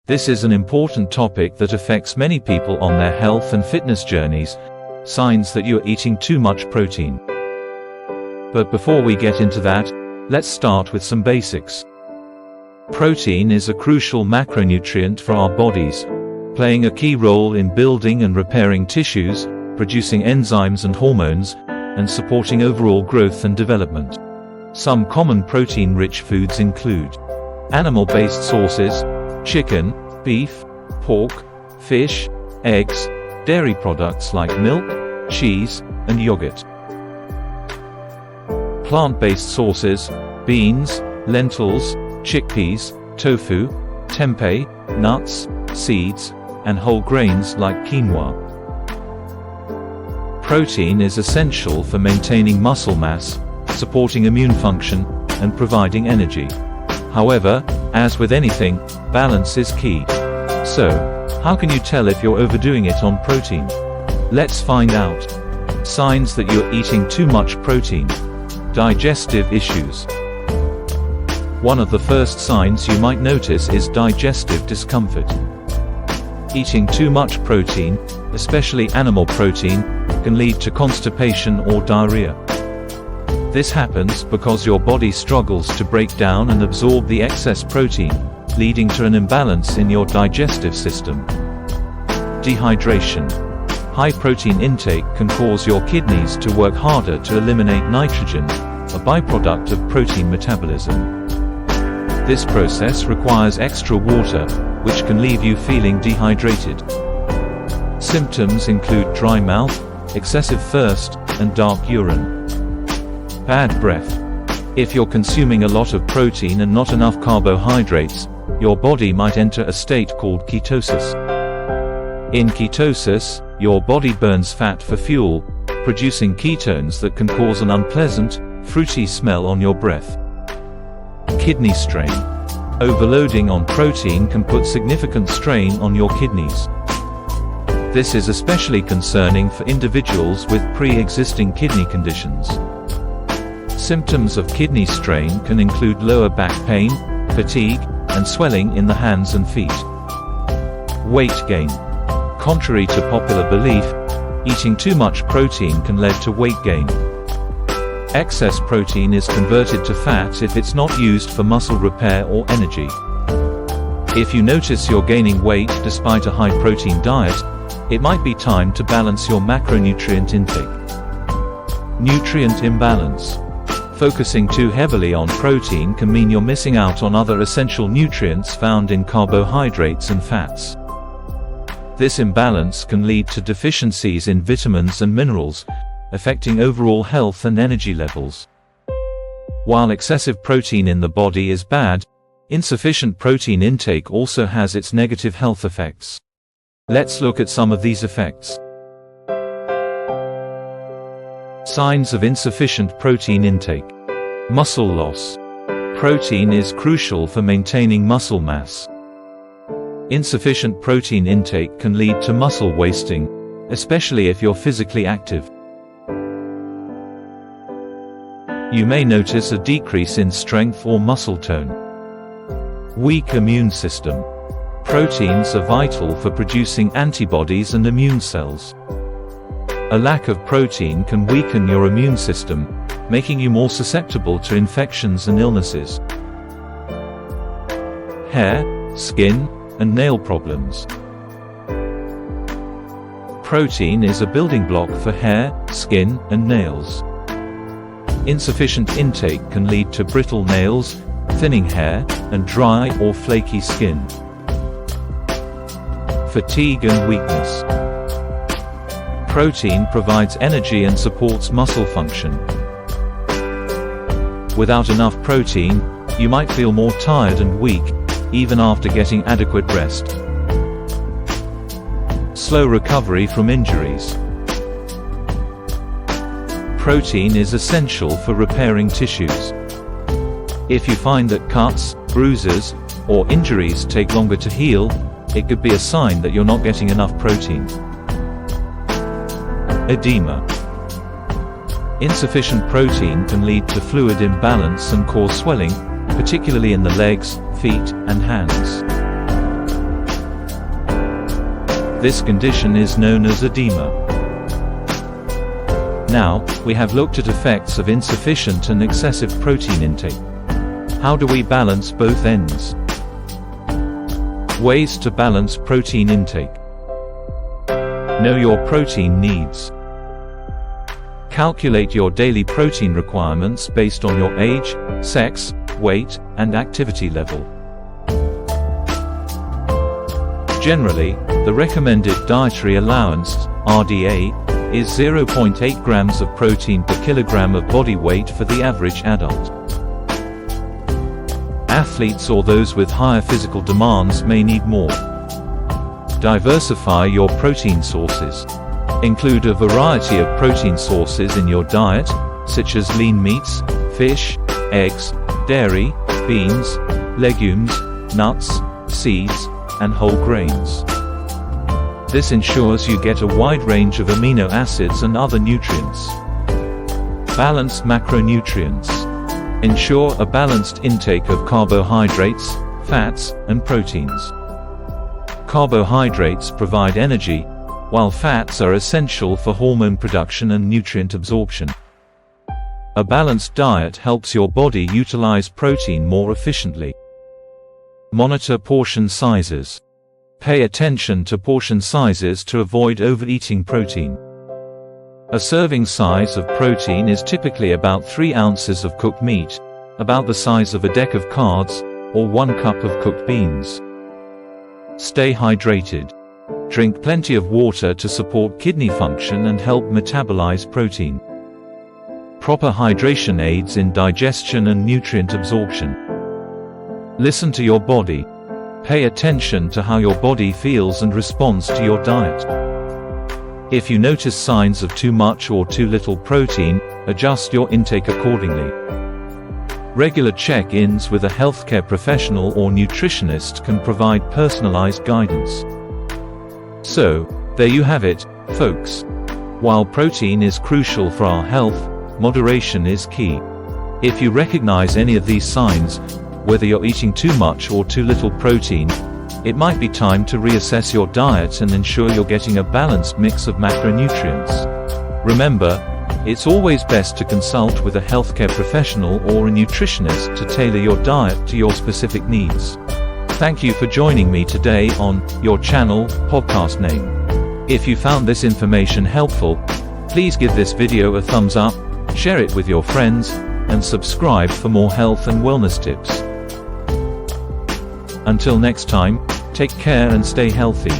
This is an important topic that affects many people on their health and fitness journeys, signs that you are eating too much protein. But before we get into that, let's start with some basics. Protein is a crucial macronutrient for our bodies, playing a key role in building and repairing tissues, producing enzymes and hormones, and supporting overall growth and development. Some common protein-rich foods include animal-based sources: chicken, beef, pork, fish, eggs, dairy products like milk, cheese, and yogurt. Plant-based sources: beans, lentils, chickpeas, tofu, tempeh, nuts, seeds, and whole grains like quinoa. Protein is essential for maintaining muscle mass, supporting immune function, and providing energy. However, as with anything, balance is key. So, how can you tell if you're overdoing it on protein? Let's find out. Signs that you're eating too much protein. Digestive issues. One of the first signs you might notice is digestive discomfort. Eating too much protein, especially animal protein, can lead to constipation or diarrhea. This happens because your body struggles to break down and absorb the excess protein, leading to an imbalance in your digestive system. Dehydration. High protein intake can cause your kidneys to work harder to eliminate nitrogen, a byproduct of protein metabolism. This process requires extra water, which can leave you feeling dehydrated. Symptoms include dry mouth, excessive thirst, and dark urine. Bad breath. If you're consuming a lot of protein and not enough carbohydrates, your body might enter a state called ketosis. In ketosis, your body burns fat for fuel, producing ketones that can cause an unpleasant, fruity smell on your breath. Kidney strain. Overloading on protein can put significant strain on your kidneys. This is especially concerning for individuals with pre-existing kidney conditions. Symptoms of kidney strain can include lower back pain, fatigue, and swelling in the hands and feet. Weight gain. Contrary to popular belief, eating too much protein can lead to weight gain. Excess protein is converted to fat if it's not used for muscle repair or energy. If you notice you're gaining weight despite a high-protein diet, it might be time to balance your macronutrient intake. Nutrient imbalance. Focusing too heavily on protein can mean you're missing out on other essential nutrients found in carbohydrates and fats. This imbalance can lead to deficiencies in vitamins and minerals, affecting overall health and energy levels. While excessive protein in the body is bad, insufficient protein intake also has its negative health effects. Let's look at some of these effects. Signs of insufficient protein intake. Muscle loss. Protein is crucial for maintaining muscle mass. Insufficient protein intake can lead to muscle wasting, especially if you're physically active. You may notice a decrease in strength or muscle tone. Weak immune system. Proteins are vital for producing antibodies and immune cells. A lack of protein can weaken your immune system, making you more susceptible to infections and illnesses. Hair, skin, and nail problems. Protein is a building block for hair, skin, and nails. Insufficient intake can lead to brittle nails, thinning hair, and dry or flaky skin. Fatigue and weakness. Protein provides energy and supports muscle function. Without enough protein, you might feel more tired and weak, even after getting adequate rest. Slow recovery from injuries. Protein is essential for repairing tissues. If you find that cuts, bruises, or injuries take longer to heal, it could be a sign that you're not getting enough protein. Edema. Insufficient protein can lead to fluid imbalance and cause swelling, particularly in the legs, feet, and hands. This condition is known as edema. Now, we have looked at effects of insufficient and excessive protein intake. How do we balance both ends? Ways to balance protein intake. Know your protein needs. Calculate your daily protein requirements based on your age, sex, weight, and activity level. Generally, the recommended dietary allowance, RDA, is 0.8 grams of protein per kilogram of body weight for the average adult. Athletes or those with higher physical demands may need more. Diversify your protein sources. Include a variety of protein sources in your diet, such as lean meats, fish, eggs, dairy, beans, legumes, nuts, seeds, and whole grains. This ensures you get a wide range of amino acids and other nutrients. Balance macronutrients. Ensure a balanced intake of carbohydrates, fats, and proteins. Carbohydrates provide energy, while fats are essential for hormone production and nutrient absorption. A balanced diet helps your body utilize protein more efficiently. Monitor portion sizes. Pay attention to portion sizes to avoid overeating protein. A serving size of protein is typically about 3 ounces of cooked meat, about the size of a deck of cards, or 1 cup of cooked beans. Stay hydrated. Drink plenty of water to support kidney function and help metabolize protein. Proper hydration aids in digestion and nutrient absorption. Listen to your body. Pay attention to how your body feels and responds to your diet. If you notice signs of too much or too little protein, adjust your intake accordingly. Regular check-ins with a healthcare professional or nutritionist can provide personalized guidance. So, there you have it, folks. While protein is crucial for our health, moderation is key. If you recognize any of these signs, whether you're eating too much or too little protein, it might be time to reassess your diet and ensure you're getting a balanced mix of macronutrients. Remember, it's always best to consult with a healthcare professional or a nutritionist to tailor your diet to your specific needs. Thank you for joining me today on Your Channel podcast name. If you found this information helpful, please give this video a thumbs up, share it with your friends, and subscribe for more health and wellness tips. Until next time, take care and stay healthy.